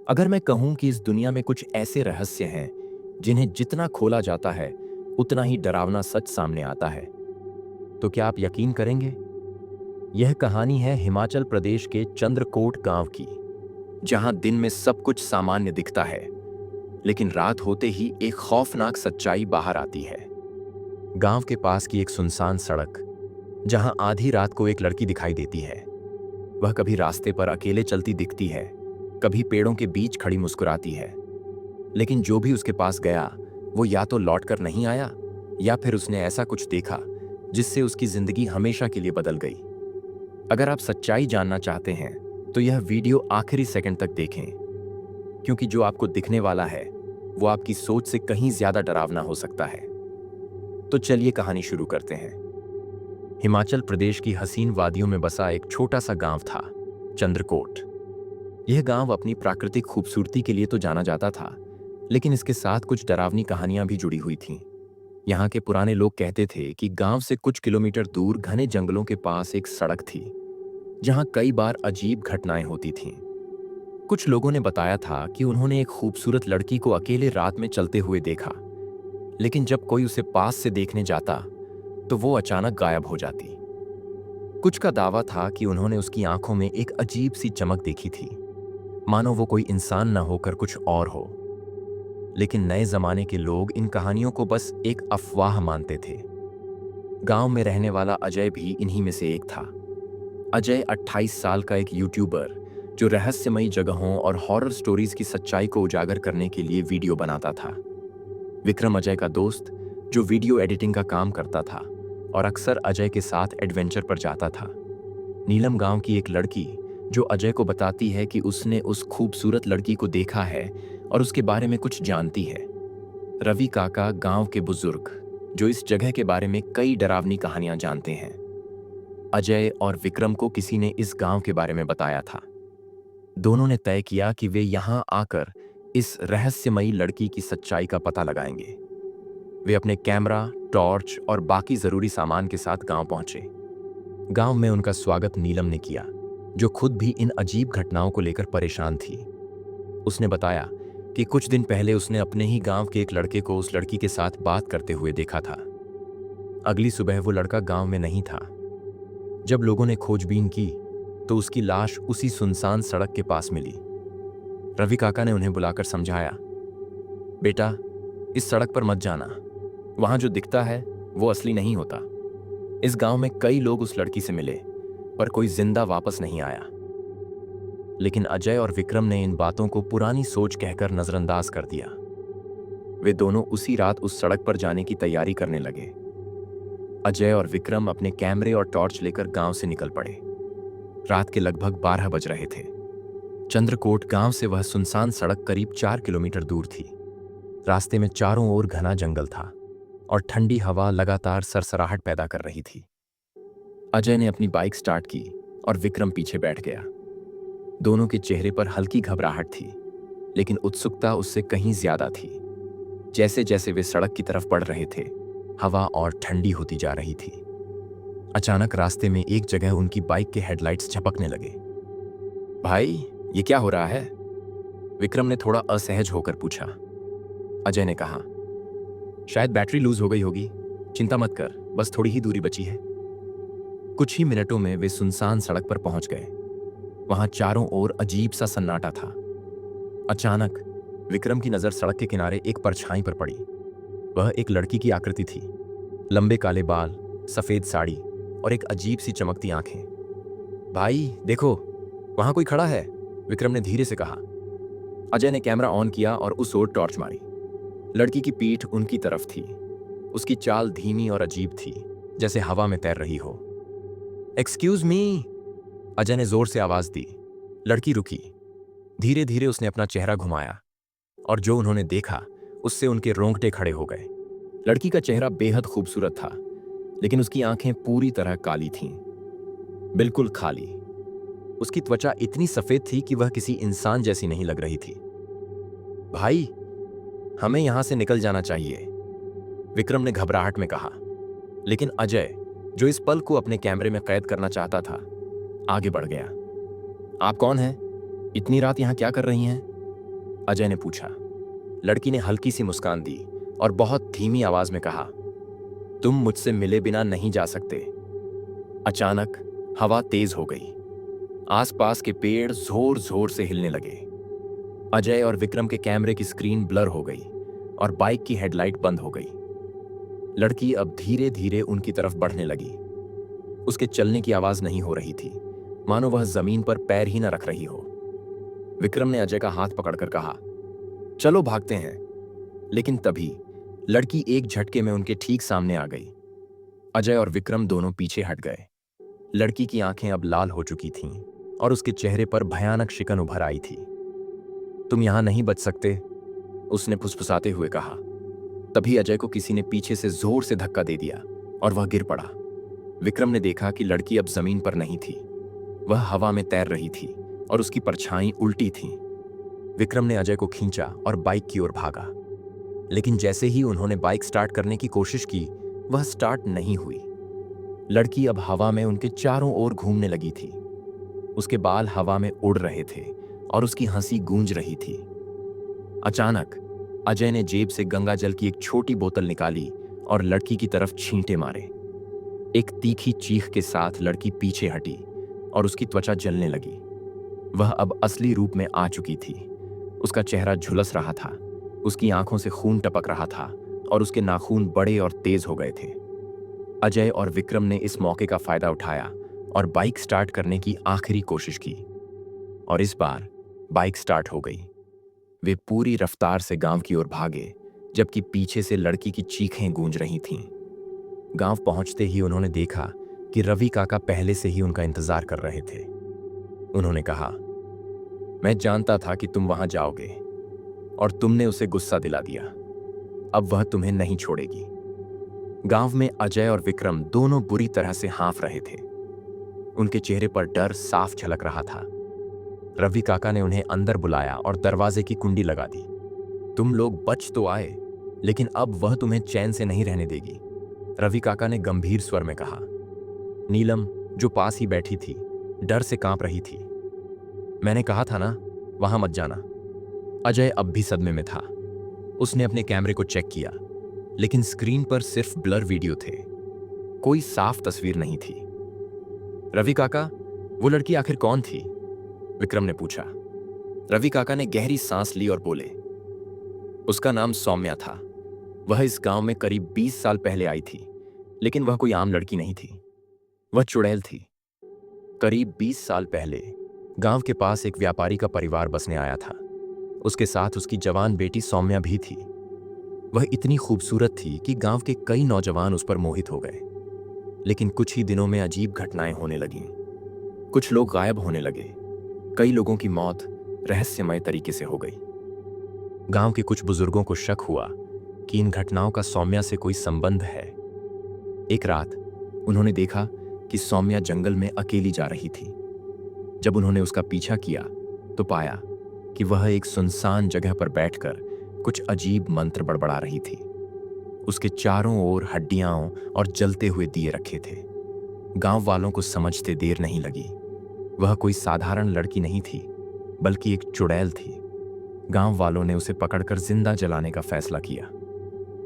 अगर मैं कहूं कि इस दुनिया में कुछ ऐसे रहस्य हैं जिन्हें जितना खोला जाता है उतना ही डरावना सच सामने आता है, तो क्या आप यकीन करेंगे? यह कहानी है हिमाचल प्रदेश के चंद्रकोट गांव की, जहां दिन में सब कुछ सामान्य दिखता है, लेकिन रात होते ही एक खौफनाक सच्चाई बाहर आती है। गांव के पास की एक सुनसान सड़क, जहां आधी रात को एक लड़की दिखाई देती है। वह कभी रास्ते पर अकेले चलती दिखती है, कभी पेड़ों के बीच खड़ी मुस्कुराती है, लेकिन जो भी उसके पास गया वो या तो लौटकर नहीं आया या फिर उसने ऐसा कुछ देखा जिससे उसकी जिंदगी हमेशा के लिए बदल गई। अगर आप सच्चाई जानना चाहते हैं तो यह वीडियो आखिरी सेकंड तक देखें, क्योंकि जो आपको दिखने वाला है वो आपकी सोच से कहीं ज्यादा डरावना हो सकता है। तो चलिए कहानी शुरू करते हैं। हिमाचल प्रदेश की हसीन वादियों में बसा एक छोटा सा गांव था, चंद्रकोट। यह गांव अपनी प्राकृतिक खूबसूरती के लिए तो जाना जाता था, लेकिन इसके साथ कुछ डरावनी कहानियां भी जुड़ी हुई थीं। यहाँ के पुराने लोग कहते थे कि गांव से कुछ किलोमीटर दूर घने जंगलों के पास एक सड़क थी, जहां कई बार अजीब घटनाएं होती थीं। कुछ लोगों ने बताया था कि उन्होंने एक खूबसूरत लड़की को अकेले रात में चलते हुए देखा, लेकिन जब कोई उसे पास से देखने जाता तो वो अचानक गायब हो जाती। कुछ का दावा था कि उन्होंने उसकी आंखों में एक अजीब सी चमक देखी थी, मानो वो कोई इंसान न होकर कुछ और हो। लेकिन नए जमाने के लोग इन कहानियों को बस एक अफवाह मानते थे। गांव में रहने वाला अजय भी इन्हीं में से एक था। अजय 28 साल का एक यूट्यूबर, जो रहस्यमयी जगहों और हॉरर स्टोरीज की सच्चाई को उजागर करने के लिए वीडियो बनाता था। विक्रम अजय का दोस्त, जो वीडियो एडिटिंग का काम करता था और अक्सर अजय के साथ एडवेंचर पर जाता था। नीलम गांव की एक लड़की, जो अजय को बताती है कि उसने उस खूबसूरत लड़की को देखा है और उसके बारे में कुछ जानती है। रवि काका, गांव के बुजुर्ग, जो इस जगह के बारे में कई डरावनी कहानियां जानते हैं। अजय और विक्रम को किसी ने इस गांव के बारे में बताया था। दोनों ने तय किया कि वे यहां आकर इस रहस्यमयी लड़की की सच्चाई का पता लगाएंगे। वे अपने कैमरा, टॉर्च और बाकी जरूरी सामान के साथ गांव पहुंचे। गांव में उनका स्वागत नीलम ने किया, जो खुद भी इन अजीब घटनाओं को लेकर परेशान थी। उसने बताया कि कुछ दिन पहले उसने अपने ही गांव के एक लड़के को उस लड़की के साथ बात करते हुए देखा था। अगली सुबह वो लड़का गांव में नहीं था। जब लोगों ने खोजबीन की तो उसकी लाश उसी सुनसान सड़क के पास मिली। रवि काका ने उन्हें बुलाकर समझाया, बेटा, इस सड़क पर मत जाना। वहां जो दिखता है वो असली नहीं होता। इस गांव में कई लोग उस लड़की से मिले, पर कोई जिंदा वापस नहीं आया। लेकिन अजय और विक्रम ने इन बातों को पुरानी सोच कहकर नजरअंदाज कर दिया। वे दोनों उसी रात उस सड़क पर जाने की तैयारी करने लगे। अजय और विक्रम अपने कैमरे और टॉर्च लेकर गांव से निकल पड़े। रात के लगभग 12 बज रहे थे। चंद्रकोट गांव से वह सुनसान सड़क करीब 4 किलोमीटर दूर थी। रास्ते में चारों ओर घना जंगल था और ठंडी हवा लगातार सरसराहट पैदा कर रही थी। अजय ने अपनी बाइक स्टार्ट की और विक्रम पीछे बैठ गया। दोनों के चेहरे पर हल्की घबराहट थी, लेकिन उत्सुकता उससे कहीं ज्यादा थी। जैसे जैसे वे सड़क की तरफ बढ़ रहे थे, हवा और ठंडी होती जा रही थी। अचानक रास्ते में एक जगह उनकी बाइक के हेडलाइट्स झपकने लगे। भाई, ये क्या हो रहा है? विक्रम ने थोड़ा असहज होकर पूछा। अजय ने कहा, शायद बैटरी लूज हो गई होगी। चिंता मत कर, बस थोड़ी ही दूरी बची है। कुछ ही मिनटों में वे सुनसान सड़क पर पहुंच गए। वहां चारों ओर अजीब सा सन्नाटा था। अचानक विक्रम की नजर सड़क के किनारे एक परछाई पर पड़ी। वह एक लड़की की आकृति थी। लंबे काले बाल, सफेद साड़ी और एक अजीब सी चमकती आंखें। भाई देखो, वहां कोई खड़ा है, विक्रम ने धीरे से कहा। अजय ने कैमरा ऑन किया और उस ओर टॉर्च मारी। लड़की की पीठ उनकी तरफ थी। उसकी चाल धीमी और अजीब थी, जैसे हवा में तैर रही हो। एक्सक्यूज मी, अजय ने जोर से आवाज दी। लड़की रुकी। धीरे धीरे उसने अपना चेहरा घुमाया और जो उन्होंने देखा उससे उनके रोंगटे खड़े हो गए। लड़की का चेहरा बेहद खूबसूरत था, लेकिन उसकी आंखें पूरी तरह काली थीं, बिल्कुल खाली। उसकी त्वचा इतनी सफेद थी कि वह किसी इंसान जैसी नहीं लग रही थी। भाई, हमें यहां से निकल जाना चाहिए, विक्रम ने घबराहट में कहा। लेकिन अजय, जो इस पल को अपने कैमरे में कैद करना चाहता था, आगे बढ़ गया। आप कौन हैं? इतनी रात यहां क्या कर रही हैं? अजय ने पूछा। लड़की ने हल्की सी मुस्कान दी और बहुत धीमी आवाज में कहा, तुम मुझसे मिले बिना नहीं जा सकते। अचानक हवा तेज हो गई। आसपास के पेड़ जोर जोर से हिलने लगे। अजय और विक्रम के कैमरे की स्क्रीन ब्लर हो गई और बाइक की हेडलाइट बंद हो गई। लड़की अब धीरे धीरे उनकी तरफ बढ़ने लगी। उसके चलने की आवाज नहीं हो रही थी, मानो वह जमीन पर पैर ही न रख रही हो। विक्रम ने अजय का हाथ पकड़कर कहा, चलो भागते हैं। लेकिन तभी लड़की एक झटके में उनके ठीक सामने आ गई। अजय और विक्रम दोनों पीछे हट गए। लड़की की आंखें अब लाल हो चुकी थीं और उसके चेहरे पर भयानक शिकन उभर आई थी। तुम यहां नहीं बच सकते, उसने फुसफुसाते हुए कहा। तभी अजय को किसी ने पीछे से जोर से धक्का दे दिया और वह गिर पड़ा। विक्रम ने देखा कि लड़की अब जमीन पर नहीं थी, वह हवा में तैर रही थी और उसकी परछाई उल्टी थी। विक्रम ने अजय को खींचा और बाइक की ओर भागा, लेकिन जैसे ही उन्होंने बाइक स्टार्ट करने की कोशिश की, वह स्टार्ट नहीं हुई। लड़की अब हवा में उनके चारों ओर घूमने लगी थी। उसके बाल हवा में उड़ रहे थे और उसकी हंसी गूंज रही थी। अचानक अजय ने जेब से गंगा जल की एक छोटी बोतल निकाली और लड़की की तरफ छींटे मारे। एक तीखी चीख के साथ लड़की पीछे हटी और उसकी त्वचा जलने लगी। वह अब असली रूप में आ चुकी थी। उसका चेहरा झुलस रहा था, उसकी आंखों से खून टपक रहा था और उसके नाखून बड़े और तेज हो गए थे। अजय और विक्रम ने इस मौके का फायदा उठाया और बाइक स्टार्ट करने की आखिरी कोशिश की, और इस बार बाइक स्टार्ट हो गई। वे पूरी रफ्तार से गांव की ओर भागे, जबकि पीछे से लड़की की चीखें गूंज रही थीं। गांव पहुंचते ही उन्होंने देखा कि रवि काका पहले से ही उनका इंतजार कर रहे थे। उन्होंने कहा, मैं जानता था कि तुम वहां जाओगे और तुमने उसे गुस्सा दिला दिया। अब वह तुम्हें नहीं छोड़ेगी। गांव में अजय और विक्रम दोनों बुरी तरह से हाँफ रहे थे। उनके चेहरे पर डर साफ झलक रहा था। रवि काका ने उन्हें अंदर बुलाया और दरवाजे की कुंडी लगा दी। तुम लोग बच तो आए, लेकिन अब वह तुम्हें चैन से नहीं रहने देगी, रवि काका ने गंभीर स्वर में कहा। नीलम, जो पास ही बैठी थी, डर से कांप रही थी। मैंने कहा था ना, वहां मत जाना। अजय अब भी सदमे में था। उसने अपने कैमरे को चेक किया, लेकिन स्क्रीन पर सिर्फ ब्लर वीडियो थे, कोई साफ तस्वीर नहीं थी। रवि काका, वो लड़की आखिर कौन थी? विक्रम ने पूछा। रवि काका ने गहरी सांस ली और बोले, उसका नाम सौम्या था। वह इस गांव में करीब 20 साल पहले आई थी, लेकिन वह कोई आम लड़की नहीं थी, वह चुड़ैल थी। करीब 20 साल पहले गांव के पास एक व्यापारी का परिवार बसने आया था। उसके साथ उसकी जवान बेटी सौम्या भी थी। वह इतनी खूबसूरत थी कि गांव के कई नौजवान उस पर मोहित हो गए। लेकिन कुछ ही दिनों में अजीब घटनाएं होने लगीं। कुछ लोग गायब होने लगे। कई लोगों की मौत रहस्यमय तरीके से हो गई। गांव के कुछ बुजुर्गों को शक हुआ कि इन घटनाओं का सौम्या से कोई संबंध है। एक रात उन्होंने देखा कि सौम्या जंगल में अकेली जा रही थी। जब उन्होंने उसका पीछा किया तो पाया कि वह एक सुनसान जगह पर बैठकर कुछ अजीब मंत्र बड़बड़ा रही थी। उसके चारों ओर हड्डियां और जलते हुए दिए रखे थे। गांव वालों को समझते देर नहीं लगी। वह कोई साधारण लड़की नहीं थी, बल्कि एक चुड़ैल थी। गांव वालों ने उसे पकड़कर जिंदा जलाने का फैसला किया।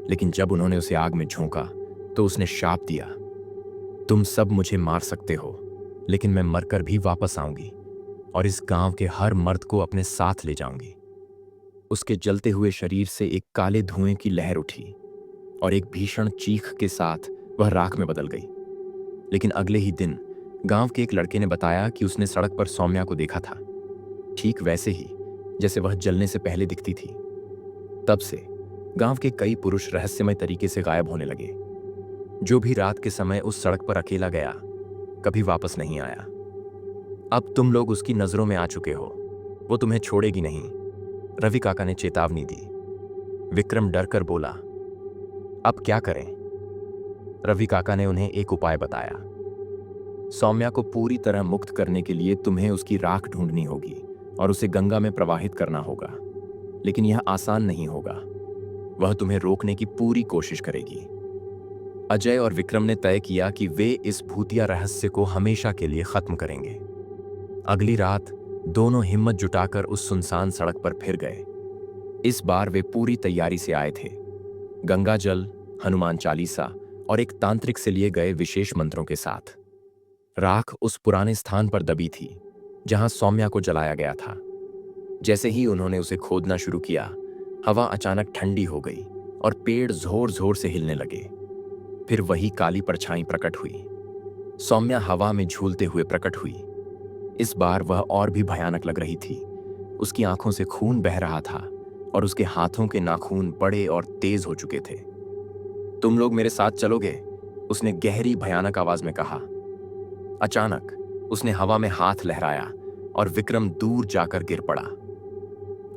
लेकिन जब उन्होंने उसे आग में झोंका तो उसने शाप दिया, तुम सब मुझे मार सकते हो, लेकिन मैं मरकर भी वापस आऊंगी और इस गांव के हर मर्द को अपने साथ ले जाऊंगी। उसके जलते हुए शरीर से एक काले धुएं की लहर उठी और एक भीषण चीख के साथ वह राख में बदल गई। लेकिन अगले ही दिन गांव के एक लड़के ने बताया कि उसने सड़क पर सौम्या को देखा था, ठीक वैसे ही जैसे वह जलने से पहले दिखती थी। तब से गांव के कई पुरुष रहस्यमय तरीके से गायब होने लगे। जो भी रात के समय उस सड़क पर अकेला गया, कभी वापस नहीं आया। अब तुम लोग उसकी नजरों में आ चुके हो, वो तुम्हें छोड़ेगी नहीं, रवि काका ने चेतावनी दी। विक्रम डर कर बोला, अब क्या करें? रवि काका ने उन्हें एक उपाय बताया। सौम्या को पूरी तरह मुक्त करने के लिए तुम्हें उसकी राख ढूंढनी होगी और उसे गंगा में प्रवाहित करना होगा। लेकिन यह आसान नहीं होगा। वह तुम्हें रोकने की पूरी कोशिश करेगी। अजय और विक्रम ने तय किया कि वे इस भूतिया रहस्य को हमेशा के लिए खत्म करेंगे। अगली रात दोनों हिम्मत जुटाकर उस सुनसान सड़क पर फिर गए। इस बार वे पूरी तैयारी से आए थे, गंगा जल, हनुमान चालीसा और एक तांत्रिक से लिए गए विशेष मंत्रों के साथ। राख उस पुराने स्थान पर दबी थी जहां सौम्या को जलाया गया था। जैसे ही उन्होंने उसे खोदना शुरू किया, हवा अचानक ठंडी हो गई और पेड़ जोर जोर से हिलने लगे। फिर वही काली परछाई प्रकट हुई। सौम्या हवा में झूलते हुए प्रकट हुई। इस बार वह और भी भयानक लग रही थी। उसकी आंखों से खून बह रहा था और उसके हाथों के नाखून बड़े और तेज हो चुके थे। तुम लोग मेरे साथ चलोगे? उसने गहरी भयानक आवाज में कहा। अचानक उसने हवा में हाथ लहराया और विक्रम दूर जाकर गिर पड़ा।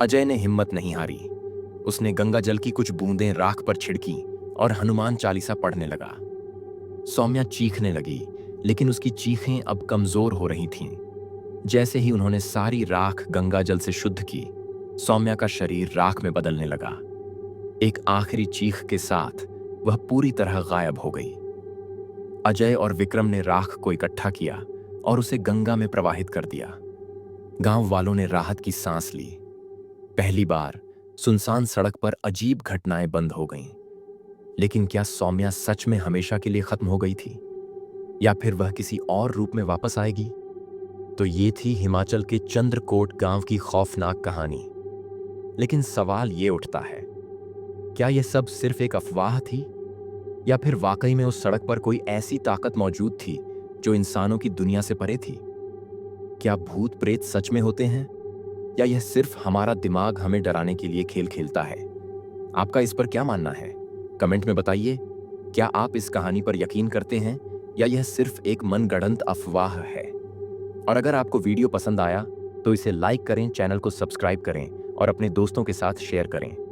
अजय ने हिम्मत नहीं हारी। उसने गंगा जल की कुछ बूंदें राख पर छिड़की और हनुमान चालीसा पढ़ने लगा। सौम्या चीखने लगी, लेकिन उसकी चीखें अब कमजोर हो रही थीं। जैसे ही उन्होंने सारी राख गंगा जल से शुद्ध की, सौम्या का शरीर राख में बदलने लगा। एक आखिरी चीख के साथ वह पूरी तरह गायब हो गई। अजय और विक्रम ने राख को इकट्ठा किया और उसे गंगा में प्रवाहित कर दिया। गांव वालों ने राहत की सांस ली। पहली बार सुनसान सड़क पर अजीब घटनाएं बंद हो गईं। लेकिन क्या सौम्या सच में हमेशा के लिए खत्म हो गई थी, या फिर वह किसी और रूप में वापस आएगी? तो ये थी हिमाचल के चंद्रकोट गांव की खौफनाक कहानी। लेकिन सवाल ये उठता है, क्या यह सब सिर्फ एक अफवाह थी, या फिर वाकई में उस सड़क पर कोई ऐसी ताकत मौजूद थी जो इंसानों की दुनिया से परे थी? क्या भूत प्रेत सच में होते हैं, या यह सिर्फ हमारा दिमाग हमें डराने के लिए खेल खेलता है? आपका इस पर क्या मानना है? कमेंट में बताइए। क्या आप इस कहानी पर यकीन करते हैं, या यह सिर्फ एक मनगढ़ंत अफवाह है? और अगर आपको वीडियो पसंद आया तो इसे लाइक करें, चैनल को सब्सक्राइब करें और अपने दोस्तों के साथ शेयर करें।